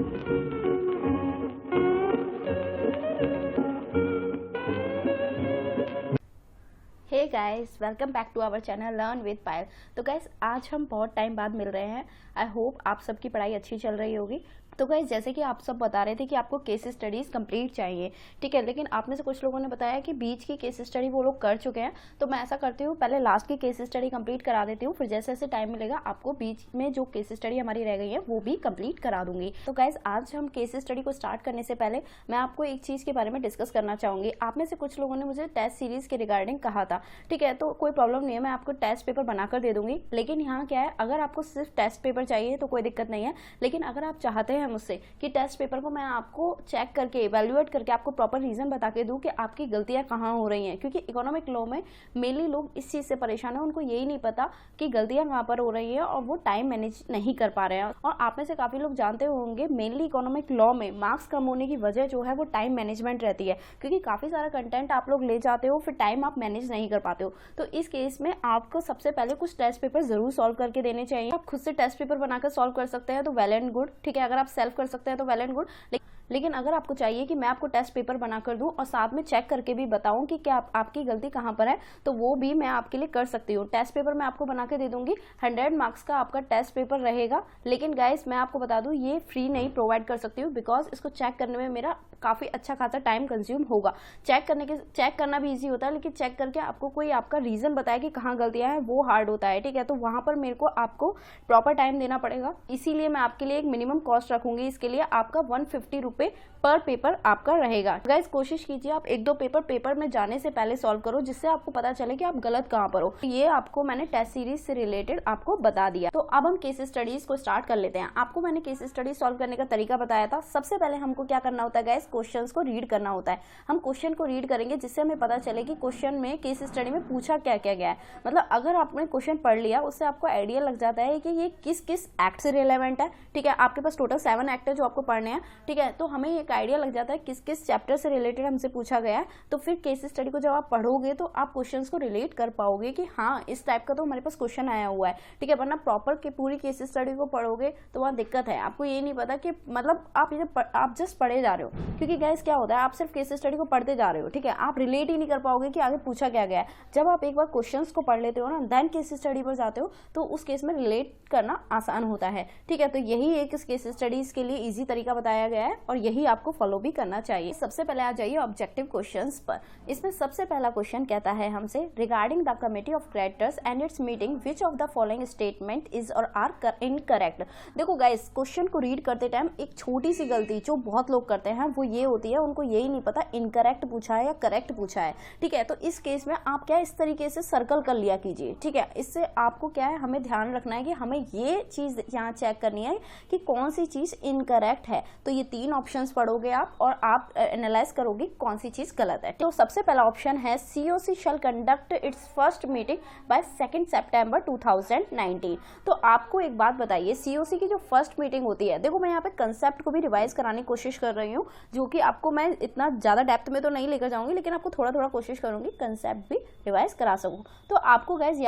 Hey guys, welcome back to our channel learn with Payal. तो guys, आज हम बहुत टाइम बाद मिल रहे हैं। आई होप आप सबकी पढ़ाई अच्छी चल रही होगी। तो गाइस, जैसे कि आप सब बता रहे थे कि आपको केस स्टडीज कंप्लीट चाहिए, ठीक है, लेकिन आप में से कुछ लोगों ने बताया कि बीच की केस स्टडी वो लोग कर चुके हैं। तो मैं ऐसा करती हूँ, पहले लास्ट की केस स्टडी कंप्लीट करा देती हूँ, फिर जैसे जैसे टाइम मिलेगा आपको बीच में जो केस स्टडी हमारी रह गई है वो भी कंप्लीट करा दूंगी। तो गाइस, आज हम केस स्टडी को स्टार्ट करने से पहले मैं आपको एक चीज़ के बारे में डिस्कस करना चाहूँगी। आप में से कुछ लोगों ने मुझे टेस्ट सीरीज के रिगार्डिंग कहा था, ठीक है, तो कोई प्रॉब्लम नहीं है, मैं आपको टेस्ट पेपर बनाकर दे दूंगी। लेकिन यहाँ क्या है, अगर आपको सिर्फ टेस्ट पेपर चाहिए तो कोई दिक्कत नहीं है, लेकिन अगर आप चाहते हैं मुझसे कि टेस्ट पेपर को मैं आपको चेक करके इवैल्यूएट करके आपको प्रॉपर रीजन बता के दूं कि आपकी गलतियां कहाँ हो रही हैं, क्योंकि इकोनॉमिक लॉ में मेनली लोग इस चीज से परेशान है, उनको यही नहीं पता कि गलतियां कहाँ पर हो रही है और वो टाइम मैनेज नहीं कर पा रहे हैं। और आप में से काफी लोग जानते होंगे, मेनली इकोनॉमिक लॉ में मार्क्स कम होने की वजह जो है वो टाइम मैनेजमेंट रहती है, क्योंकि काफी सारा कंटेंट आप लोग ले जाते हो, फिर टाइम आप मैनेज नहीं कर पाते हो। तो इस केस में आपको सबसे पहले कुछ टेस्ट पेपर जरूर सॉल्व करके देने चाहिए। आप खुद से टेस्ट पेपर बनाकर सॉल्व कर सकते हैं तो वेल एंड गुड, ठीक है, अगर आप सेल्फ कर सकते हैं तो वेल एंड गुड। लेकिन अगर आपको चाहिए कि मैं आपको टेस्ट पेपर बनाकर दूं और साथ में चेक करके भी बताऊं कि क्या आपकी गलती कहां पर है, तो वो भी मैं आपके लिए कर सकती हूं। टेस्ट पेपर मैं आपको बना के दे दूंगी, 100 मार्क्स का आपका टेस्ट पेपर रहेगा। लेकिन गाइस, मैं आपको बता दूं, ये फ्री नहीं प्रोवाइड कर सकती हूँ, बिकॉज इसको चेक करने में मेरा काफी अच्छा खासा टाइम कंज्यूम होगा। चेक करना भी इजी होता है, लेकिन चेक करके आपको कोई आपका रीजन बताए कि कहाँ गलतियां हैं वो हार्ड होता है, ठीक है। तो वहां पर मेरे को आपको प्रॉपर टाइम देना पड़ेगा, इसीलिए मैं आपके लिए एक मिनिमम कॉस्ट रखूंगी। इसके लिए आपका 150 रुपए पर पेपर आपका रहेगा। गाइस, कोशिश कीजिए आप एक दो पेपर में जाने से पहले सॉल्व करो, जिससे आपको पता चले कि आप गलत कहाँ पर हो। ये आपको मैंने टेस्ट सीरीज से रिलेटेड आपको बता दिया। तो अब हम केस स्टडीज को स्टार्ट कर लेते हैं। आपको मैंने केस स्टडी सॉल्व करने का तरीका बताया था। सबसे पहले हमको क्या करना होता है गाइस, क्वेश्चंस को रीड करना होता है। हम क्वेश्चन को रीड करेंगे, जिससे हमें पता चले कि क्वेश्चन में, केस स्टडी में पूछा क्या क्या गया है। मतलब अगर आपने क्वेश्चन पढ़ लिया, उससे आपको आइडिया लग जाता है कि ये किस किस एक्ट से रिलेवेंट है, ठीक है। आपके पास टोटल 7 एक्ट है जो आपको पढ़ने हैं, ठीक है। तो हमें एक आइडिया लग जाता है किस किस चैप्टर से रिलेटेड हमसे पूछा गया है। तो फिर केस स्टडी को जब आप पढ़ोगे तो आप क्वेश्चंस को रिलेट कर पाओगे कि हाँ, इस टाइप का तो हमारे पास क्वेश्चन आया हुआ है, ठीक है। वरना प्रॉपर के पूरी केस स्टडी को पढ़ोगे तो वहाँ दिक्कत है, आपको ये नहीं पता कि मतलब आप जस्ट पढ़े जा रहे हो। क्योंकि गाइस क्या होता है, आप सिर्फ केस स्टडी को पढ़ते जा रहे हो, ठीक है, आप रिलेट ही नहीं कर पाओगे कि आगे पूछा क्या गया है। जब आप एक बार क्वेश्चंस को पढ़ लेते हो ना, देन केस स्टडी पर जाते हो, तो उस केस में रिलेट करना आसान होता है, ठीक है। तो यही एक इस केस स्टडीज के लिए इजी तरीका बताया गया है और यही आपको फॉलो भी करना चाहिए। सबसे पहले आ जाइए ऑब्जेक्टिव क्वेश्चंस पर। इसमें सबसे पहला क्वेश्चन कहता है हमसे, regarding the committee of creditors and it's meeting which of the following statement is और आर इनकरेक्ट। देखो गाइस, क्वेश्चन को रीड करते टाइम एक छोटी सी गलती जो बहुत लोग करते हैं वो ये होती है, उनको यही नहीं पता इनकरेक्ट पूछा है या करेक्ट पूछा है, ठीक है। तो इस केस में आप क्या इस तरीके से सर्कल कर लिया कीजिए, ठीक है। इससे आपको क्या है, हमें ध्यान रखना है कि हमें ये चीज यहाँ चेक करनी है कि कौन सी चीज इनकरेक्ट है। तो ये 3 ऑप्शंस पढ़ोगे आप और आप एनालाइज करोगे कौन सी चीज गलत है। तो सबसे पहला ऑप्शन है, COC shall conduct its first meeting by 2 सितंबर 2019। तो आपको एक बात बताइए, सीओसी की जो फर्स्ट मीटिंग होती है, देखो मैं यहाँ पे कंसेप्ट को भी रिवाइज कराने की कोशिश कर रही हूँ, जो कि आपको मैं इतना ज्यादा डेप्थ में तो नहीं लेकर जाऊंगी, लेकिन आपको थोड़ा थोड़ा कोशिश करूंगी कंसेप्ट भी रिवाइज करा सकूं। तो आपको गाइज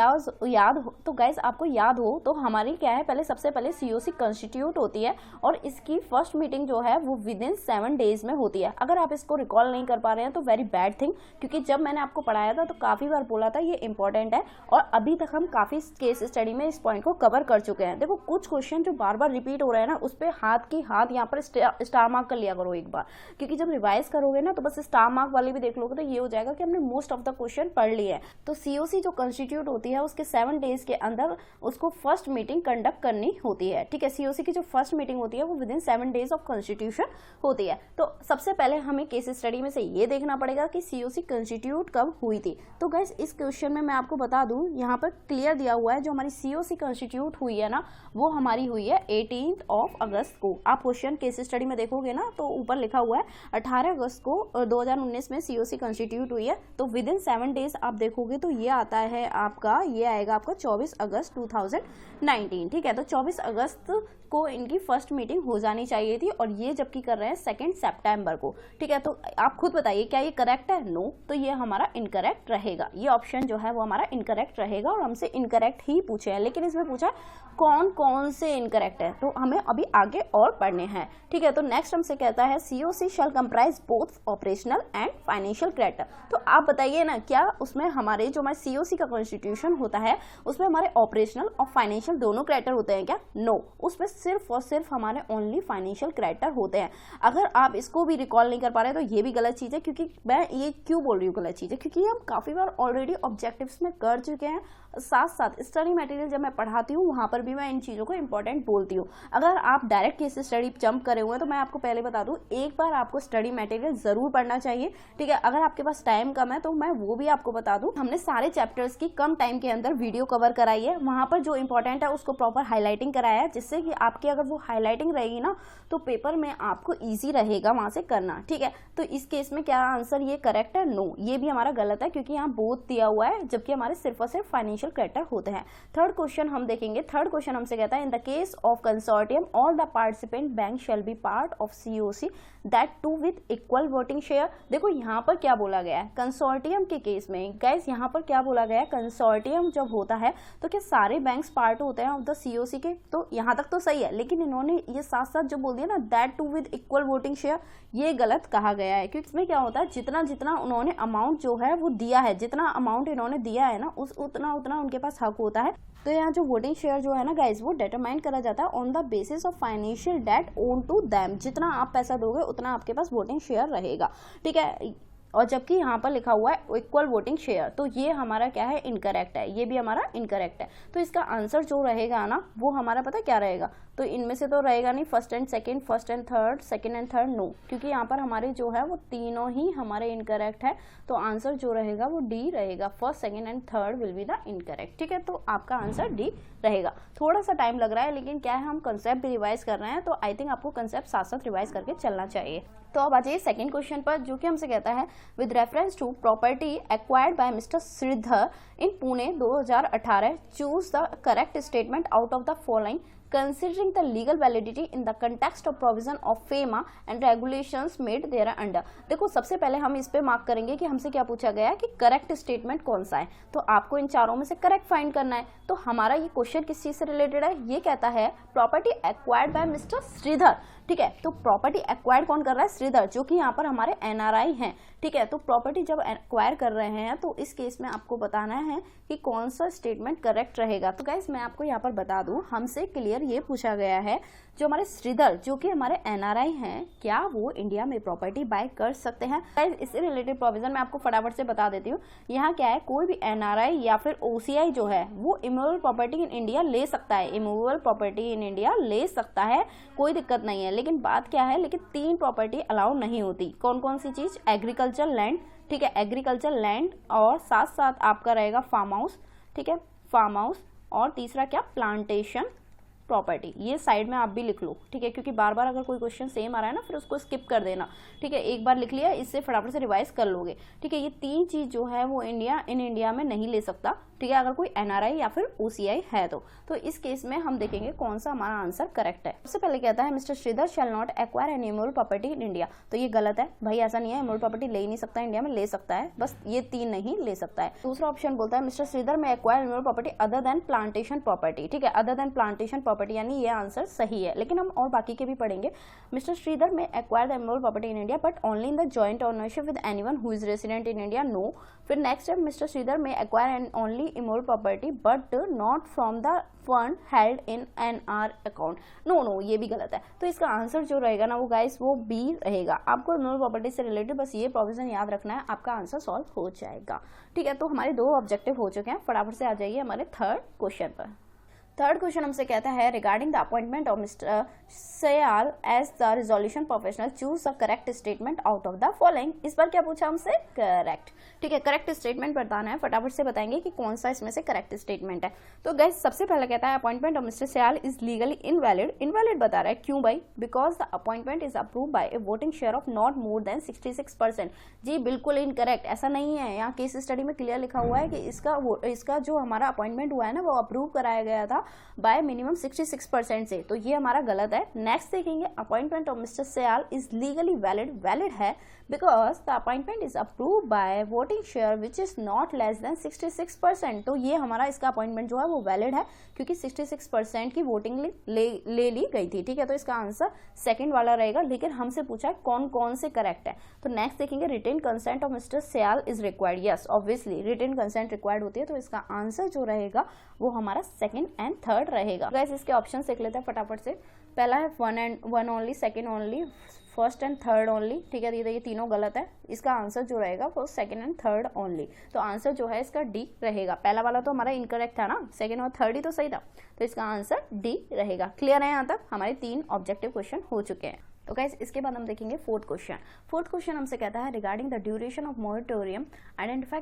याद हो तो हमारी क्या है, पहले सबसे पहले सीओसी कंस्टिट्यूट होती है और इसकी फर्स्ट मीटिंग जो है वो विद इन 7 डेज में होती है। अगर आप इसको रिकॉल नहीं कर पा रहे हैं तो वेरी बैड थिंग, क्योंकि जब मैंने आपको पढ़ाया था तो काफी बार बोला था ये इंपॉर्टेंट है और अभी तक हम काफी केस स्टडी में इस पॉइंट को कवर कर चुके हैं। देखो कुछ क्वेश्चन जो बार बार रिपीट हो रहे हैं ना, उस पर हाथ यहाँ पर स्टार मार्क कर लिया करो एक बार, क्योंकि जब रिवाइज करोगे ना तो बस स्टार मार्क वाले भी देख लोगे तो ये हो जाएगा कि हमने मोस्ट ऑफ द क्वेश्चन पढ़ लिए हैं। तो सीओसी जो कंस्टिट्यूट होती है उसके 7 डेज के अंदर उसको फर्स्ट मीटिंग कंडक्ट करनी होती है, ठीक है। सीओसी की जो फर्स्ट मीटिंग होती है वो with in 7 days of constitution होती है। तो सबसे पहले हमें केस स्टडी में से ये देखना पड़ेगा कि सीओसी कंस्टिट्यूट कब हुई थी। तो गाइस, इस क्वेश्चन में मैं आपको बता दूं, यहाँ पर क्लियर दिया हुआ है, जो हमारी सीओसी कंस्टिट्यूट हुई है ना, वो हमारी हुई है 18 अगस्त को। आप क्वेश्चन केस स्टडी में देखोगे ना तो ऊपर लिखा हुआ है 18 अगस्त को 2019 में सीओसी कंस्टिट्यूट हुई है। तो विद इन 7 डेज आप देखोगे तो ये आता है आपका, ये आएगा आपका 24 अगस्त 2019, ठीक है। तो 24 अगस्त को इनकी फर्स्ट मीटिंग हो जानी चाहिए थी, और ये जबकि कर रहे हैं 2 सितंबर को। ठीक है, तो आप खुद बताइए क्या ये करेक्ट है? नो, तो ये हमारा इनकरेक्ट रहेगा। ये ऑप्शन जो है वो हमारा इनकरेक्ट रहेगा, और हमसे इनकरेक्ट ही पूछे हैं, लेकिन इसमें पूछा है कौन कौन से इनकरेक्ट है, तो हमें अभी आगे और पढ़ने हैं। ठीक है, तो नेक्स्ट हमसे कहता है COC shall comprise both operational and financial creditor. तो आप बताइए ना, क्या उसमें हमारे जो हमारे सीओसी का कॉन्स्टिट्यूशन होता है उसमें हमारे ऑपरेशनल और फाइनेंशियल दोनों क्रेडिटर होते हैं क्या? नो, उसमें सिर्फ और सिर्फ हमारे ओनली फाइनेंशियल क्रेडिटर होते हैं। अगर आप इसको भी रिकॉल नहीं कर पा रहे तो ये भी गलत चीज़ है, क्योंकि मैं ये क्यों बोल रही हूँ गलत चीज़ है, क्योंकि हम काफ़ी बार ऑलरेडी ऑब्जेक्टिव्स में कर चुके हैं। साथ साथ स्टडी मटेरियल जब मैं पढ़ाती हूँ वहाँ पर भी मैं इन चीज़ों को इंपॉर्टेंट बोलती हूँ। अगर आप डायरेक्ट केस स्टडी जंप करे हुए हैं तो मैं आपको पहले बता दूँ, एक बार आपको स्टडी मटेरियल ज़रूर पढ़ना चाहिए। ठीक है, अगर आपके पास टाइम कम है तो मैं वो भी आपको बता दूँ, हमने सारे चैप्टर्स की कम टाइम के अंदर वीडियो कवर कराई है, वहाँ पर जो इंपॉर्टेंट है उसको प्रॉपर हाईलाइटिंग कराया है, जिससे कि आपकी अगर वो हाईलाइटिंग रहेगी ना तो पेपर में आपको ईजी रहेगा वहाँ से करना। ठीक है, तो इस केस में क्या आंसर ये करेक्ट है? नो, ये भी हमारा गलत है, क्योंकि यहाँ बोथ दिया हुआ है, जबकि हमारे सिर्फ और सिर्फ फाइनेंशियल क्रेडिटर होते हैं। थर्ड क्वेश्चन हम देखेंगे। थर्ड क्वेश्चन हमसे कहता है in the case of consortium all the participant bank shall be part of COC that too with equal voting share. देखो यहाँ पर क्या बोला गया है कंसोर्टियम के केस में, गाइस यहाँ पर क्या बोला गया है, कंसोर्टियम जब होता है तो क्या सारे बैंक्स पार्ट होते हैं ऑफ द सीओसी के? तो यहाँ तक तो सही है, लेकिन इन्होंने ये साथ साथ जो बोल दिया ना that too with equal voting share, ये गलत कहा गया है, क्योंकि इसमें क्या होता है जितना जितना उन्होंने अमाउंट जो है वो दिया है, जितना अमाउंट इन्होंने दिया है ना उतना उतना उनके पास हक होता है। तो यहाँ जो वोटिंग शेयर जो है ना गाइस वो डिटरमाइन करा जाता है on the basis of financial debt owed to them. जितना आप पैसा दोगे उतना आपके पास वोटिंग शेयर रहेगा। ठीक है, और जबकि यहाँ पर लिखा हुआ है इक्वल वोटिंग शेयर, तो ये हमारा क्या है, इनकरेक्ट है, ये भी हमारा इनकरेक्ट है। तो इसका आंसर जो रहेगा ना वो हमारा पता क्या रहेगा, तो इनमें से तो रहेगा नहीं first and second, first and third, second and third, no, क्योंकि यहाँ पर हमारे जो है वो तीनों ही हमारे इनकरेक्ट है। तो आंसर जो रहेगा वो डी रहेगा, first second and third will be the incorrect. ठीक है, तो आपका आंसर डी रहेगा। थोड़ा सा टाइम लग रहा है, लेकिन क्या है हम कंसेप्ट भी रिवाइज कर रहे हैं, तो आई थिंक आपको कंसेप्ट साथ साथ रिवाइज करके चलना चाहिए। तो अब आ जाइए सेकंड क्वेश्चन पर, जो कि हमसे कहता है with reference to property acquired by mister Shridhar in Pune 2018 choose the correct statement out of the following considering the legal validity in the context of provision of FEMA and regulations made thereafter। देखो सबसे पहले हम इस पे mark करेंगे कि हमसे क्या पूछा गया है कि करेक्ट स्टेटमेंट कौन सा है, तो आपको इन चारों में से करेक्ट फाइंड करना है। तो हमारा ये क्वेश्चन किस चीज से रिलेटेड है, ये कहता है property acquired by mister Shridhar. ठीक है, तो प्रॉपर्टी एक्वायर्ड कौन कर रहा है, श्रीधर, जो कि यहाँ पर हमारे एनआरआई हैं। ठीक है, तो प्रॉपर्टी जब एक्वायर कर रहे हैं तो इस केस में आपको बताना है कि कौन सा स्टेटमेंट करेक्ट रहेगा। तो गाइस मैं आपको यहाँ पर बता दूं, हमसे क्लियर ये पूछा गया है जो हमारे श्रीधर जो कि हमारे एनआरआई हैं, क्या वो इंडिया में प्रॉपर्टी बाय कर सकते हैं। गाइस इससे रिलेटेड प्रोविजन मैं आपको फटाफट से बता देती हूँ। यहाँ क्या है, कोई भी एनआरआई या फिर ओसीआई जो है वो इमूवेबल प्रॉपर्टी इन इंडिया ले सकता है, इमूवेबल प्रॉपर्टी इन इंडिया ले सकता है, कोई दिक्कत नहीं है। लेकिन बात क्या है, लेकिन 3 प्रॉपर्टी अलाउ नहीं होती। कौन कौन सी चीज, एग्रीकल्चर लैंड, ठीक है, एग्रीकल्चर लैंड, और साथ साथ आपका रहेगा फार्म हाउस, ठीक है, फार्म हाउस, और तीसरा क्या, प्लांटेशन प्रॉपर्टी। ये साइड में आप भी लिख लो, ठीक है, क्योंकि बार बार अगर कोई क्वेश्चन सेम आ रहा है ना फिर उसको स्किप कर देना। ठीक है, एक बार लिख लिया, इससे फटाफट से रिवाइज कर लोगे। ठीक है, ये 3 चीज जो है वो इंडिया में नहीं ले सकता। ठीक है, अगर कोई एनआरआई या फिर ओसीआई है तो इस केस में हम देखेंगे कौन सा हमारा आंसर करेक्ट है। सबसे पहले कहता है mister Shridhar shall not acquire any immovable property in India, तो ये गलत है भाई, ऐसा नहीं है, इमूवेबल प्रॉपर्टी ले ही नहीं सकता, इंडिया में ले सकता है, बस ये 3 नहीं ले सकता है। दूसरा ऑप्शन बोलता है mister Shridhar may acquire immovable property other than plantation property. ठीक है, अदर देन प्लांटेशन प्रॉपर्टी, यानी ये आंसर सही है, लेकिन हम और बाकी के भी पढ़ेंगे। Mister Shridhar may acquire the immovable property in India but only in the joint ownership with anyone who is resident in India, no. फिर नेक्स्ट है mister Shridhar may acquire and only immovable property but not from the fund held in NR account, no, ये भी गलत है। तो इसका answer जो रहेगा ना वो गाइस वो बी रहेगा। आपको इमूवेबल प्रॉपर्टी से रिलेटेड बस ये प्रोविजन याद रखना है, आपका आंसर सॉल्व हो जाएगा। ठीक है, तो हमारे 2 ऑब्जेक्टिव हो चुके हैं। फटाफट से आ जाइए हमारे थर्ड क्वेश्चन पर। थर्ड क्वेश्चन हमसे कहता है regarding the appointment of mister Sayal as the resolution professional choose the correct statement out of the following. इस बार क्या पूछा हमसे, करेक्ट। ठीक है, करेक्ट स्टेटमेंट बताना है, फटाफट से बताएंगे कि कौन सा इसमें से करेक्ट स्टेटमेंट है। तो गाइस सबसे पहले कहता है appointment of mister Sayal is legally invalid. Invalid बता रहा है, क्यों भाई, because the appointment is approve bye A voting share of not more than 66%। जी बिल्कुल इनकरेक्ट, ऐसा नहीं है। यहाँ केस स्टडी में क्लियर लिखा हुआ है कि इसका जो हमारा अपॉइंटमेंट हुआ है ना वो अप्रूव कराया गया था बाय मिनिमम 66% से, तो ये हमारा गलत है। नेक्स्ट देखेंगे, appointment of mister Sayal is legally valid है because the appointment is approve by voting share which is not less than 66%। तो ये हमारा इसका अपॉइंटमेंट जो है वो वैलिड है क्योंकि 66% की वोटिंग ले ली गई थी। ठीक है, तो इसका आंसर सेकंड वाला रहेगा, लेकिन हमसे पूछा है कौन कौन से करेक्ट है। तो नेक्स्ट देखेंगे, written consent of mister Sayal is required. Yes, obviously written consent required होती है, तो इसका आंसर जो रहेगा वो हमारा सेकंड एंड थर्ड रहेगा। गाइस इसके ऑप्शन देख लेते हैं फटाफट से। पहला है one only, second only, first and third only. ठीक है, ये तीनों गलत है। इसका आंसर जो रहेगा वो सेकंड एंड थर्ड ओनली। तो आंसर जो है इसका डी रहेगा। पहला वाला तो हमारा इनकरेक्ट था ना, सेकंड और थर्ड ही तो सही था, तो इसका आंसर डी रहेगा। क्लियर है? यहाँ तक हमारे 3 ऑब्जेक्टिव क्वेश्चन हो चुके हैं। तो गाइस इसके बाद हम देखेंगे फोर्थ क्वेश्चन हमसे कहता है regarding the duration of moratorium identify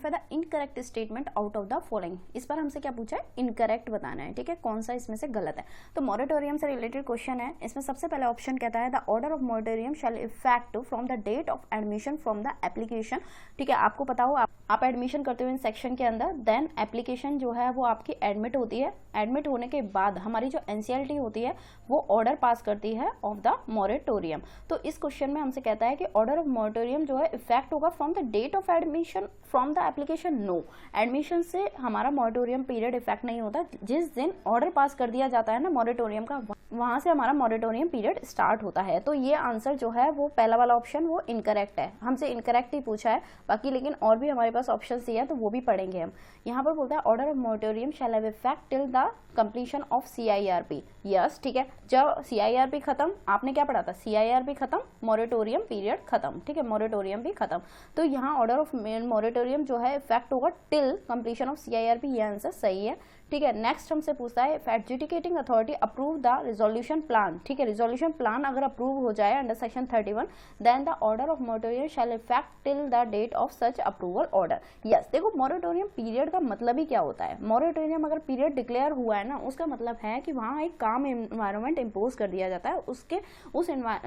the incorrect statement out of the following. इस पर हमसे क्या पूछा है? इनकरेक्ट बताना है। ठीक है, कौन सा इसमें से गलत है। तो मोरेटोरियम से रिलेटेड क्वेश्चन है। इसमें सबसे पहले ऑप्शन कहता है the order of moratorium shall effect from the date of admission from the application. ठीक है, आपको पता हो आप एडमिशन करते हो इन सेक्शन के अंदर, देन एप्लीकेशन जो है वो आपकी एडमिट होती है। एडमिट होने के बाद हमारी जो एनसीएलटी होती है वो ऑर्डर पास करती है ऑफ द मोरेटोरियम। तो इस क्वेश्चन में हमसे कहता है कि ऑर्डर ऑफ मोरेटोरियम जो है इफेक्ट होगा from the date of admission from the application. No, admission से हमारा मोरेटोरियम पीरियड इफेक्ट नहीं होता। जिस दिन ऑर्डर पास कर दिया जाता है ना मोरेटोरियम का, वहां से हमारा मोरेटोरियम पीरियड स्टार्ट होता है। तो ये आंसर जो है वो पहला वाला ऑप्शन वो इनकरेक्ट है। हमसे इनकरेक्ट ही पूछा है, बाकी लेकिन और भी हमारे पास ऑप्शन दिए हैं तो वो भी पढ़ेंगे हम। यहाँ पर बोलता है order of moratorium shall have effect till the completion of CIRP. Yes, ठीक है, जब सीआईआरपी खत्म, आपने क्या पढ़ा था? सीआईआरपी खत्म, मोरेटोरियम पीरियड खत्म। ठीक है, मोरेटोरियम भी खत्म। तो यहाँ ऑर्डर ऑफ मोरेटोरियम जो है इफेक्ट होगा टिल कंप्लीशन ऑफ सीआईआरपी। ये आंसर सही है। ठीक है, नेक्स्ट हमसे पूछता है adjudicating authority approve the resolution plan. ठीक है, रिजोल्यूशन प्लान अगर अप्रूव हो जाए under section 31 then the order of moratorium shall effect till the date of such approval order. Yes, देखो मोरेटोरियम पीरियड का मतलब ही क्या होता है। मोरेटोरियम अगर पीरियड डिक्लेयर हुआ है ना, उसका मतलब है कि वहाँ एक काम एनवायरमेंट इम्पोज कर दिया जाता है।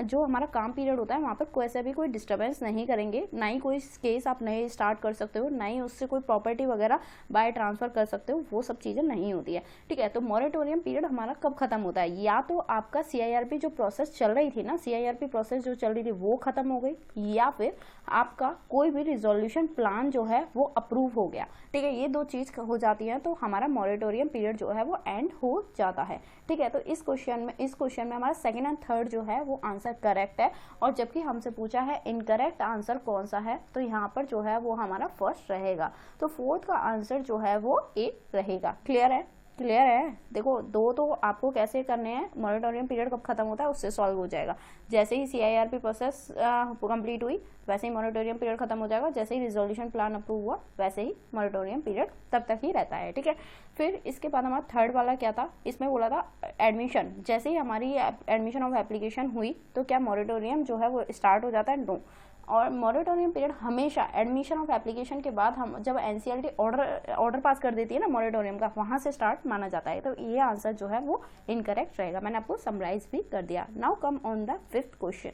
जो हमारा काम पीरियड होता है वहाँ पर कोई भी कोई डिस्टर्बेंस नहीं करेंगे, ना ही कोई केस आप नए स्टार्ट कर सकते हो, ना ही उससे कोई प्रॉपर्टी वगैरह बाय ट्रांसफर कर सकते हो, वो सब चीजें नहीं होती है। ठीक है, तो मोरेटोरियम पीरियड हमारा कब खत्म होता है? या तो आपका सीआईआरपी जो प्रोसेस चल रही थी ना, सीआईआरपी प्रोसेस जो चल रही थी वो खत्म हो गई, या फिर आपका कोई भी रिजोल्यूशन प्लान जो है वो अप्रूव हो गया। ठीक है, ये 2 चीज हो जाती है तो हमारा मोरेटोरियम पीरियड जो है वो एंड हो जाता है। ठीक है, तो इस क्वेश्चन में हमारा सेकंड एंड थर्ड जो है वो आंसर करेक्ट है, और जबकि हमसे पूछा है इनकरेक्ट आंसर कौन सा है, तो यहाँ पर जो है वो हमारा फर्स्ट रहेगा। तो फोर्थ का आंसर जो है वो ए रहेगा। क्लियर है? क्लियर है। देखो 2 तो आपको कैसे करने हैं, मोरेटोरियम पीरियड कब खत्म होता है उससे सॉल्व हो जाएगा। जैसे ही सीआईआरपी प्रोसेस कंप्लीट हुई वैसे ही मोरेटोरियम पीरियड खत्म हो जाएगा, जैसे ही रिजोल्यूशन प्लान अप्रूव हुआ वैसे ही मोरेटोरियम पीरियड तब तक ही रहता है। ठीक है, फिर इसके बाद हमारा थर्ड वाला क्या था? इसमें बोला था एडमिशन, जैसे ही हमारी एडमिशन ऑफ एप्लीकेशन हुई तो क्या मोरेटोरियम जो है वो स्टार्ट हो जाता है? नो। और मोरेटोरियम पीरियड हमेशा एडमिशन ऑफ एप्लीकेशन के बाद हम जब एनसीएलटी ऑर्डर पास कर देती है ना मोरेटोरियम का, वहां से स्टार्ट माना जाता है। तो ये आंसर जो है वो इनकरेक्ट रहेगा। मैंने आपको समराइज भी कर दिया। Now come on the 5th question.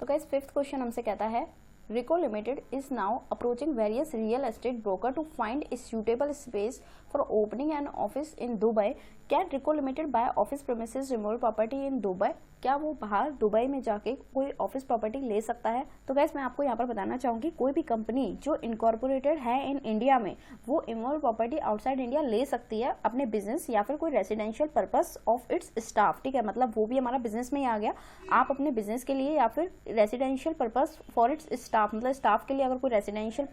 तो गाइस 5th क्वेश्चन हमसे कहता है Rico Limited is now approaching various real estate broker to find a suitable space for opening an office in Dubai. Can Rico Limited buy office premises remote property in Dubai? क्या वो बाहर Dubai में जाके कोई office property ले सकता है? तो गैस मैं आपको यहाँ पर बताना चाहूँगी, कोई भी कंपनी जो इनकॉर्पोरेटेड है इन इंडिया में वो इमोल प्रॉपर्टी आउटसाइड इंडिया ले सकती है अपने बिजनेस या फिर कोई residential purpose of its staff. ठीक है, मतलब वो भी हमारा बिजनेस में ही आ गया। आप अपने बिजनेस के लिए या फिर residential purpose for its staff, मतलब स्टाफ के लिए अगर कोई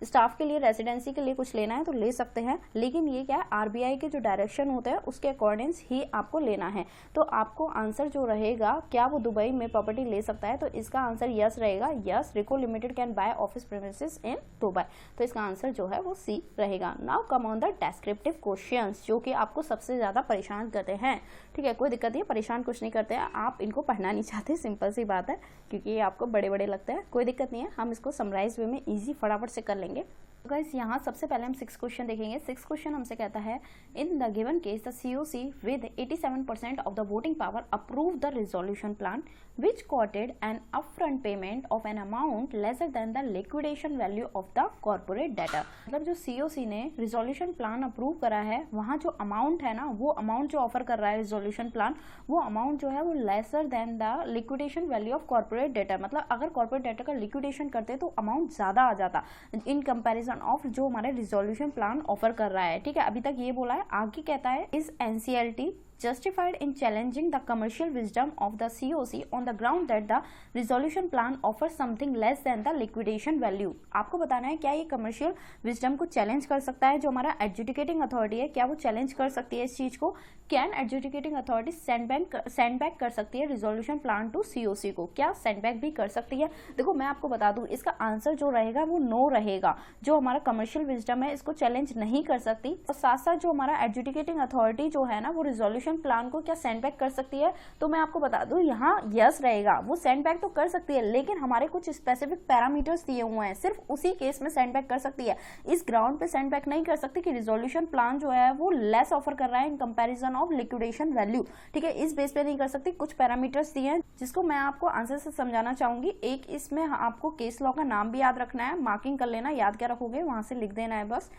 स्टाफ के लिए रेसिडेंसी के लिए कुछ लेना है तो ले सकते हैं, लेकिन ये क्या है आरबीआई के जो डायरेक्शन होते हैं उसके अकॉर्डिंग ही आपको लेना है। तो आपको आंसर जो रहेगा, क्या वो दुबई में प्रॉपर्टी ले सकता है, तो इसका आंसर यस रहेगा। Yes, Rico limited can buy office premises in Dubai. तो इसका आंसर जो है वो सी रहेगा। Now come on the descriptive questions, जो कि आपको सबसे ज्यादा परेशान करते हैं। ठीक है, कोई दिक्कत नहीं है, परेशान कुछ नहीं करते हैं, आप इनको पढ़ना नहीं चाहते, सिंपल सी बात है, क्योंकि ये आपको बड़े बड़े लगते हैं। कोई दिक्कत नहीं है, हम इसको समराइज वे में ईजी फटाफट से कर लेंगे। गाइस यहाँ सबसे पहले हम 6 क्वेश्चन देखेंगे। 6 क्वेश्चन हमसे कहता है in the given case the COC with 87% of the voting power approve the resolution plan which quoted an upfront payment of an amount lesser than the liquidation value of the corporate debtor। मतलब जो COC ने resolution plan approve करा है, वहाँ जो amount है ना, वो अमाउंट जो ऑफर कर रहा है रिजोल्यूशन प्लान, वो अमाउंट जो है वो lesser than the liquidation value of corporate debtor. मतलब अगर कॉर्पोरेट डेटर का लिक्विडेशन करते तो अमाउंट ज़्यादा आ जाता इन कंपेरिजन ऑफ जो हमारे रिजोल्यूशन प्लान ऑफर कर रहा है। ठीक है, अभी तक ये बोला है। आगे कहता है is NCLT justified in challenging the commercial wisdom of the COC on the ground that the resolution plan offers something less than the liquidation value। आपको बताना है क्या ये कमर्शियल विजडम को चैलेंज कर सकता है। जो हमारा एडजुडिकेटिंग अथॉरिटी है, क्या वो चैलेंज कर सकती है इस चीज को? कैन एडजुडिकेटिंग अथॉरिटी सेंडबैक कर सकती है रिजोल्यूशन प्लान टू COC को? क्या सेंडबैक भी कर सकती है? देखो मैं आपको बता दूं, इसका आंसर जो रहेगा वो नो रहेगा। जो हमारा कमर्शियल विजडम है इसको चैलेंज नहीं कर सकती। और साथ साथ जो हमारा एडजुडिकेटिंग अथॉरिटी जो है ना, वो रिजोल्यूशन प्लान को क्या सेंडबैक कर सकती है? तो मैं आपको बता दूं यहाँ यस रहेगा। वो सेंडबैक तो कर सकती है, लेकिन हमारे कुछ स्पेसिफिक पैरामीटर्स दिए हुए हैं, सिर्फ उसी केस में सेंडबैक कर सकती है। इस ग्राउंड पे सेंडबैक नहीं कर सकती कि रिजोल्यूशन प्लान जो है वो लेस ऑफर कर रहा है in comparison of liquidation value. ठीक है, इस बेस पे नहीं कर सकती। कुछ पैरामीटर्स दिए हैं जिसको मैं आपको आंसर से समझाना चाहूंगी। एक इसमें आपको केस लॉ का नाम भी याद रखना है, मार्किंग कर लेना, याद क्या रखोगे वहां से लिख देना है बस।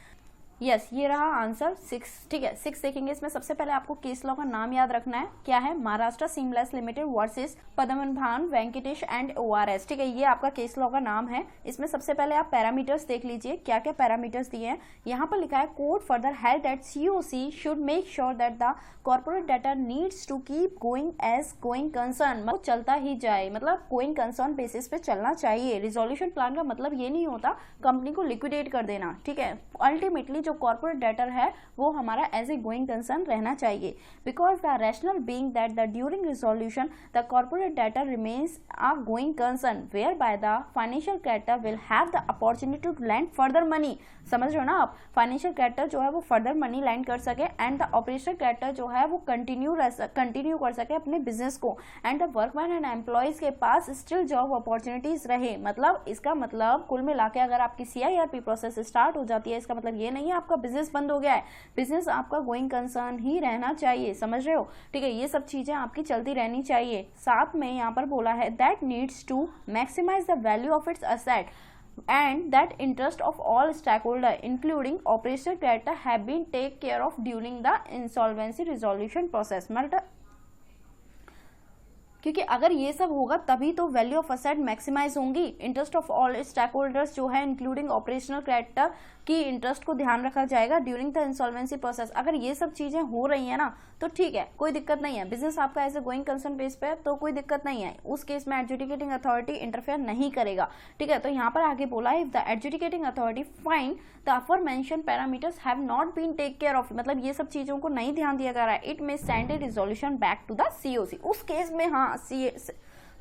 यस, ये रहा आंसर 6। ठीक है, 6 देखेंगे। इसमें सबसे पहले आपको केस लॉ का नाम याद रखना है। क्या है? Maharashtra seamless limited versus Padmanabhan Venkatesh and ORS। ठीक है, ये आपका केस लॉ का नाम है। इसमें सबसे पहले आप पैरामीटर्स देख लीजिए, क्या क्या पैरामीटर्स दिए हैं। यहाँ पर लिखा है court further held that COC should make sure that the corporate debtor needs to keep going as going concern. मतलब चलता ही जाए, मतलब गोइंग कंसर्न बेसिस पे चलना चाहिए। रिजोल्यूशन प्लान का मतलब ये नहीं होता कंपनी को लिक्विडेट कर देना। ठीक है, अल्टीमेटली जो कॉर्पोरेट डेटर है वो हमारा एज ए गोइंग कंसर्न रहना चाहिए। Because the rational being that the during resolution the corporate debtor remains a going concern whereby the financial creditor will have the opportunity to lend further money. समझ रहे हो ना आप? Financial creditor जो है वो फर्दर मनी लैंड कर सके एंड द ऑपरेशनल क्रेडिटर जो है वो कंटिन्यू कर सके अपने बिजनेस को, and the workman and employees के पास स्टिल जॉब अपॉर्चुनिटीज रहे। मतलब इसका मतलब कुल मिला के अगर आपकी CIRP प्रोसेस स्टार्ट हो जाती है, इसका मतलब ये नहीं है आपका बिजनेस बंद हो गया है। बिजनेस आपका गोइंग कंसर्न ही रहना चाहिए। समझ रहे हो? ठीक है, ये सब चीजें आपकी चलती रहनी चाहिए। साथ में यहाँ पर बोला है that needs to maximise the value of its asset and that interest of all stakeholder including operational creditor have been take care of during the insolvency resolution process। मतलब क्योंकि अगर ये सब होगा तभी तो वैल्यू ऑफ असेट मैक्सिमाइज होंगी। Interest of all stakeholders जो है इंक्लूडिंग ऑपरेशनल क्रेडिटर की इंटरेस्ट को ध्यान रखा जाएगा ड्यूरिंग द इंसॉल्वेंसी प्रोसेस। अगर ये सब चीजें हो रही है ना तो ठीक है, कोई दिक्कत नहीं है। बिजनेस आपका ऐसे गोइंग कंसर्न बेस पे तो कोई दिक्कत नहीं है। उस केस में एडजुडिकेटिंग अथॉरिटी इंटरफेयर नहीं करेगा। ठीक है, तो यहाँ पर आगे बोला if the adjudicating authority find the aforementioned parameters have not been take care of, मतलब ये सब चीजों को नहीं ध्यान दिया जा रहा है, it may send a resolution back to the COC। उस केस में हाँ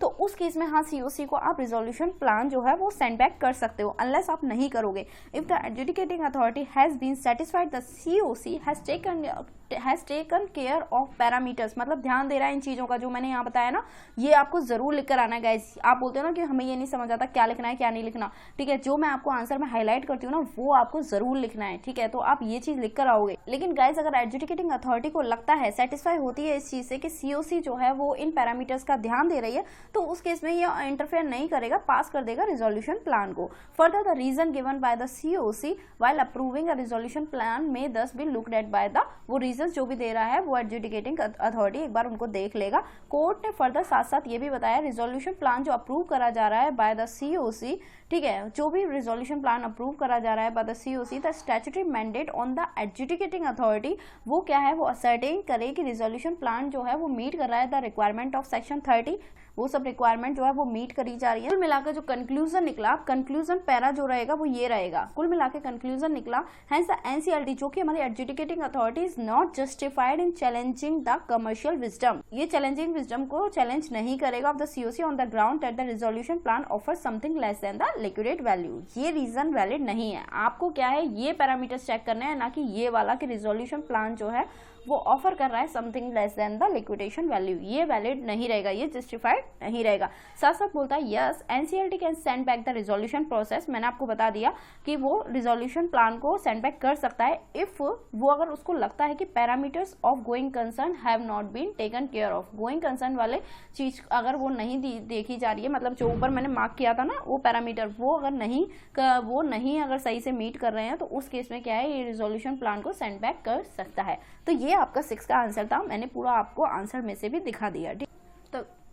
तो उस केस में हाँ COC को आप रिजोल्यूशन प्लान जो है वो सेंड बैक कर सकते हो, अनलेस आप नहीं करोगे। If the adjudicating authority has been satisfied the COC has taken care of parameters, मतलब ध्यान दे रहा है इन चीजों का जो मैंने यहाँ बताया ना, ये आपको जरूर लिख कर आना है गाइस। आप बोलते हो ना कि हमें ये नहीं समझ आता क्या लिखना है क्या नहीं लिखना। ठीक है, जो मैं आपको आंसर में हाईलाइट करती हूँ ना वो आपको जरूर लिखना है। ठीक है, तो आप ये चीज लिख कर आओगे। लेकिन गाइस अगर एडजुडिकेटिंग अथॉरिटी को लगता है, सेटिस्फाई होती है इस चीज से कि COC जो है वो इन पैरामीटर्स का ध्यान दे रही है, तो उस केस में ये इंटरफेयर नहीं करेगा, पास कर देगा रिजोल्यूशन प्लान को। Further the reason given by the COC while approving a resolution plan में thus be looked at by the, वो रीजन जो भी दे रहा है वो एडजुडिकेटिंग अथॉरिटी एक बार उनको देख लेगा। कोर्ट ने फर्दर साथ साथ ये भी बताया रिजोल्यूशन प्लान जो अप्रूव करा जा रहा है बाय द COC, ठीक है, जो भी रिजोल्यूशन प्लान अप्रूव करा जा रहा है bye the COC, the statutory mandate on the adjudicating authority वो क्या है, वो असर्टेन करे कि रिजोल्यूशन प्लान जो है वो मीट कर रहा है द रिक्वायरमेंट ऑफ सेक्शन 30, वो सब रिक्वायरमेंट जो है वो मीट करी जा रही है। कुल मिलाकर जो कंक्लूजन निकला, कंक्लूजन पैरा जो रहेगा वो ये रहेगा। कुल मिलाकर कंक्लूजन निकला हैंस द NCLT जो कि हमारी adjudicating authority is not justified in challenging the commercial wisdom, ये चैलेंजिंग विजडम को चैलेंज नहीं करेगा of the COC on the ground that the resolution plan offer something less than the liquidate value. ये reason valid नहीं है। आपको क्या है, ये पैरामीटर्स चेक करने हैं, ना कि ये वाला कि रिजोल्यूशन प्लान जो है वो ऑफर कर रहा है something less than the liquidation value, ये वैलिड नहीं रहेगा, ये जस्टिफाइड नहीं रहेगा। साथ साथ बोलता है yes NCLT can send back the resolution process, मैंने आपको बता दिया कि वो रिजोल्यूशन प्लान को सेंड बैक कर सकता है इफ वो अगर उसको लगता है कि parameters of going concern have not been taken care of, going concern वाले चीज अगर वो नहीं देखी जा रही है, मतलब जो ऊपर मैंने मार्क किया था ना वो पैरामीटर, वो नहीं अगर सही से मीट कर रहे हैं तो उस केस में क्या है, ये रिजोल्यूशन प्लान को सेंड बैक कर सकता है। तो ये आपका 6 का आंसर था, मैंने पूरा आपको आंसर में से भी दिखा दिया। ठीक,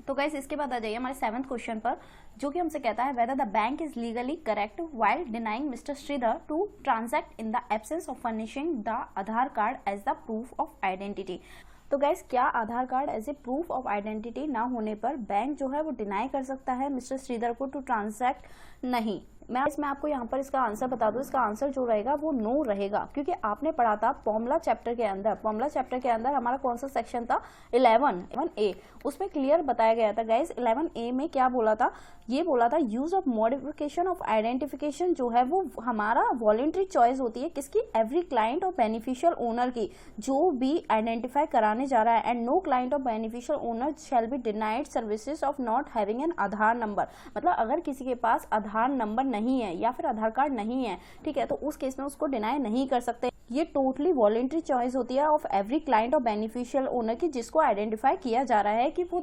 तो गाइस इसके बाद आ जाइए हमारे 7th क्वेश्चन पर, जो कि हमसे कहता है whether the bank is legally correct while denying mister Sridhar to transact in the absence of furnishing the Aadhaar card as the proof of identity. तो गाइस क्या Aadhaar card as a proof of identity ना होने पर बैंक जो है वो deny कर सकता है मिस्टर श्रीधर को टू ट्रांजैक्ट? नहीं। मैं आपको यहाँ पर इसका आंसर बता दूं, इसका आंसर जो रहेगा वो नो रहेगा, क्योंकि आपने पढ़ा था फॉर्मूला चैप्टर के अंदर हमारा कौन सा सेक्शन था, 11A, उसमें क्लियर बताया गया था गाइस। 11A में क्या बोला था, ये बोला था use of modification of identification जो है वो हमारा वॉलंटरी चॉइस होती है, किसकी, एवरी क्लाइंट और बेनिफिशियल ओनर की, जो भी आइडेंटिफाई कराने जा रहा है, एंड नो क्लाइंट और beneficial owner shall be denied services of not having an Aadhaar number. मतलब अगर किसी के पास आधार नंबर नहीं है या फिर आधार कार्ड नहीं है, ठीक है, तो उस केस में उसको डिनाई नहीं कर सकते। ये टोटली वॉलंटरी चॉइस होती है ऑफ एवरी क्लाइंट और बेनिफिशियल ओनर की, जिसको आइडेंटिफाई किया जा रहा है कि वो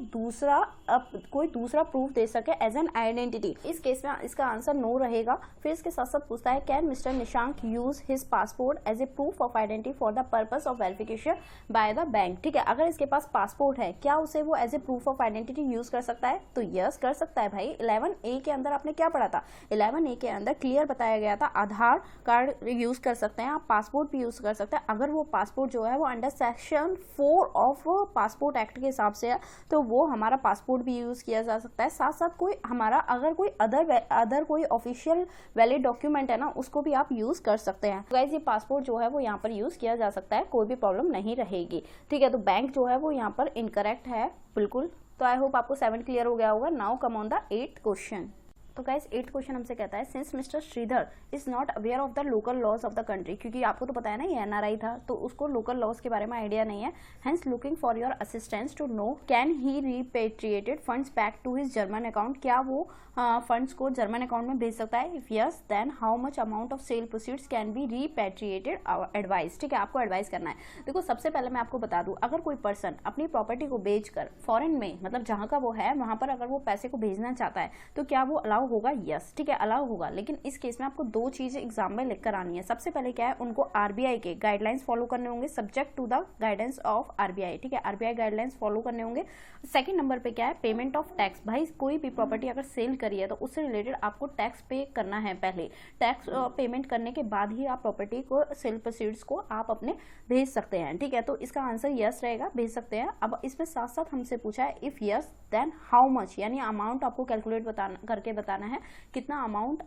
कोई दूसरा प्रूफ दे सके एज एन आइडेंटिटी। इस केस में इसका आंसर नो रहेगा। फिर इसके साथ साथ पूछता है can mister Nishank use his passport as a proof of identity for the purpose of verification by the bank. ठीक है, अगर इसके पास पासपोर्ट है, क्या उसे वो as a proof of identity use कर सकता है? तो यस कर सकता है भाई। 11A के अंदर आपने क्या पढ़ा था, 11A के अंदर क्लियर बताया गया था आधार कार्ड यूज कर सकते हैं, आप पासपोर्ट भी यूज कर सकते हैं। अगर वो पासपोर्ट जो है वो under section 4 of passport act के हिसाब से है, तो वो हमारा पासपोर्ट भी यूज किया जा सकता है। साथ साथ कोई हमारा अगर कोई अदर कोई ऑफिशियल वैलिड डॉक्यूमेंट है ना, उसको भी आप यूज कर सकते हैं। गाइस ये पासपोर्ट जो है वो यहाँ पर यूज किया जा सकता है, कोई भी प्रॉब्लम नहीं रहेगी। ठीक है, तो बैंक जो है वो यहाँ पर इनकरेक्ट है बिल्कुल। तो आई होप आपको 7 क्लियर हो गया होगा। Now come on the 8th question. तो गाइस 8th क्वेश्चन हमसे कहता है since mister Shridhar is not aware of the local laws of the country, क्योंकि आपको तो पता है ना ये एनआरआई था, तो उसको लोकल लॉज के बारे में आइडिया नहीं है। Hence looking for your assistance to know can he repatriated funds back to his German account, क्या वो फंड्स को जर्मन अकाउंट में भेज सकता है? If yes then how much amount of sale proceeds can be repatriated? Advise. ठीक है, आपको एडवाइस करना है। देखो सबसे पहले मैं आपको बता दूं, अगर कोई पर्सन अपनी प्रॉपर्टी को बेचकर फॉरेन में, मतलब जहां का वो है वहां पर अगर वो पैसे को भेजना चाहता है तो क्या वो अलाउ होगा? यस, ठीक है अलाउ होगा। लेकिन इस केस में आपको 2 चीजें एग्जाम में लिख कर आनी है। सबसे पहले क्या है, उनको आरबीआई के गाइडलाइंस फॉलो करने होंगे, subject to the guidance of RBI. ठीक है, आरबीआई गाइडलाइंस फॉलो करने होंगे। सेकंड नंबर पे क्या है, पेमेंट ऑफ टैक्स। भाई कोई भी प्रॉपर्टी अगर सेल करी है तो उससे रिलेटेड आपको टैक्स पे करना है। पहले टैक्स पेमेंट करने के बाद ही आप प्रॉपर्टी को, सेल प्रोसीड्स को आप अपने भेज सकते हैं। ठीक है, तो इसका आंसर यस रहेगा, भेज सकते हैं। अब इसमें साथ साथ हमसे पूछा है if yes then how much, यानी अमाउंट आपको कैलकुलेट करके बताना है कितना अमाउंट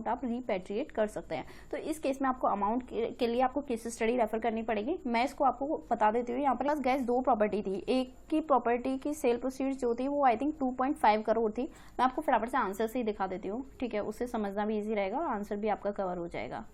आप रिपेट्रिएट कर सकते हैं। तो इस केस में आपको अमाउंट के लिए आपको केस स्टडी रेफर करनी पड़ेगी। मैं इसको आपको बता देती हूँ। यहाँ पर गैस 2 प्रॉपर्टी थी, एक की प्रॉपर्टी की सेल प्रोसीड्स जो थी वो आई थिंक 2.5 करोड़ थी। मैं आपको फटाफट से आंसर से ही दिखा देती हूँ, ठीक है, उससे समझना भी इजी रहेगा, आंसर भी आपका कवर हो जाएगा।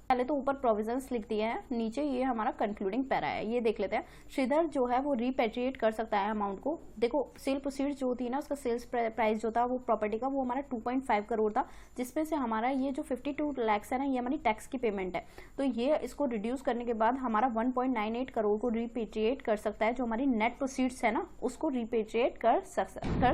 पहले तो ऊपर प्रोविजंस लिख दिए हैं, नीचे ये हमारा कंक्लूडिंग पैरा है, ये देख लेते हैं। श्रीधर जो है वो रिपेट्रिएट कर सकता है अमाउंट को। देखो सेल प्रोसीड्स जो होती है ना, उसका सेल्स प्राइस जो था वो प्रॉपर्टी का, वो हमारा 2.5 करोड़ था, जिसमें से हमारा ये जो 52 लाख है ना, ये हमारी टैक्स की पेमेंट है। तो ये इसको रिड्यूस करने के बाद हमारा 1.98 करोड़ को रिपेट्रिएट कर सकता है, जो हमारी नेट प्रोसीड्स है ना उसको रिपेट्रिएट कर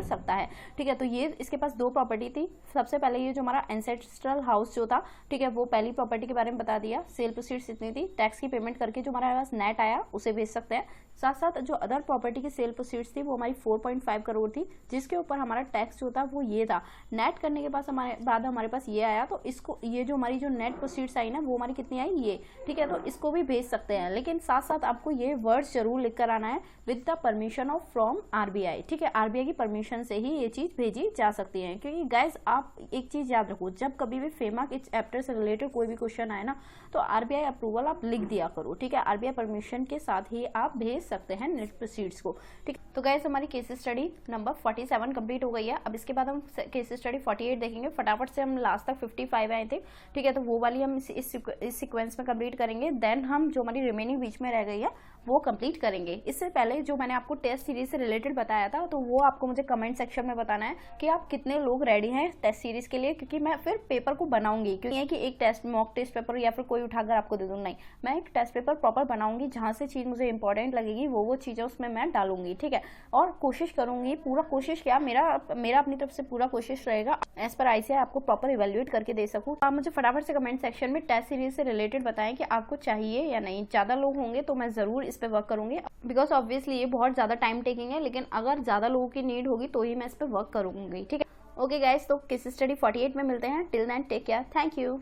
सकता है। ठीक है, तो ये इसके पास 2 प्रॉपर्टी थी। सबसे पहले ये जो हमारा एंसेस्ट्रल हाउस जो था, ठीक है, वो पहली प्रॉपर्टी के बारे में बता दिया, सेल प्रोसीड्स इतनी थी, टैक्स की पेमेंट करके जो हमारे पास नेट आया उसे भेज सकते हैं। साथ साथ जो अदर प्रॉपर्टी की सेल प्रोसीड्स थी वो हमारी 4.5 करोड़ थी, जिसके ऊपर हमारा टैक्स जो था वो ये था। नेट करने के बाद हमारे पास ये आया, तो इसको ये जो हमारी जो नेट प्रोसीड्स आई ना वो हमारी कितनी आई, ये। ठीक है, तो इसको भी भेज सकते हैं, लेकिन साथ साथ आपको ये वर्ड्स जरूर लिख कर आना है, with the permission of from RBI. ठीक है, आरबीआई की परमिशन से ही ये चीज भेजी जा सकती है। क्योंकि गाइज आप एक चीज याद रखो, जब कभी भी फेमा के चैप्टर से रिलेटेड कोई भी क्वेश्चन आए ना, तो आरबीआई अप्रूवल आप लिख दिया करो। ठीक है, आरबीआई परमिशन के साथ ही आप भेज सकते हैं नेट प्रोसीड्स को। ठीक, तो गाइस हमारी केस स्टडी नंबर 47 कंप्लीट हो गई है। अब इसके बाद हम केस स्टडी 48 देखेंगे। फटाफट से हम लास्ट तक 55 आए थे, ठीक है, तो वो वाली हम इस सीक्वेंस में कंप्लीट करेंगे। देन हम जो हमारी रिमेनिंग बीच में रह गई है वो कंप्लीट करेंगे। इससे पहले जो मैंने आपको टेस्ट सीरीज से रिलेटेड बताया था, तो वो आपको मुझे कमेंट सेक्शन में बताना है कि आप कितने लोग रेडी हैं टेस्ट सीरीज के लिए, क्योंकि मैं फिर पेपर को बनाऊंगी। क्योंकि कि एक टेस्ट मॉक टेस्ट पेपर या फिर कोई उठाकर आपको दे दूँ, नहीं, मैं एक टेस्ट पेपर प्रॉपर बनाऊंगी। जहाँ से चीज़ मुझे इंपॉर्टेंट लगेगी वो चीज़ें उसमें मैं डालूंगी, ठीक है। और कोशिश करूंगी, पूरा कोशिश क्या, मेरा अपनी तरफ से पूरा कोशिश रहेगा एज पर ICAI आपको प्रॉपर इवेल्युएट करके दे सकूँ। आप मुझे फटाफट से कमेंट सेक्शन में टेस्ट सीरीज से रिलेटेड बताएं कि आपको चाहिए या नहीं। ज़्यादा लोग होंगे तो मैं ज़रूर इस पर वर्क करूंगी, बिकॉज ऑब्वियसली ये बहुत ज़्यादा टाइम टेकिंग है, लेकिन अगर ज़्यादा लोगों की नीड होगी तो ही मैं इस पर वर्क करूंगी, ठीक है। ओके गाइस, तो केस स्टडी 48 में मिलते हैं। Till then take care, thank you.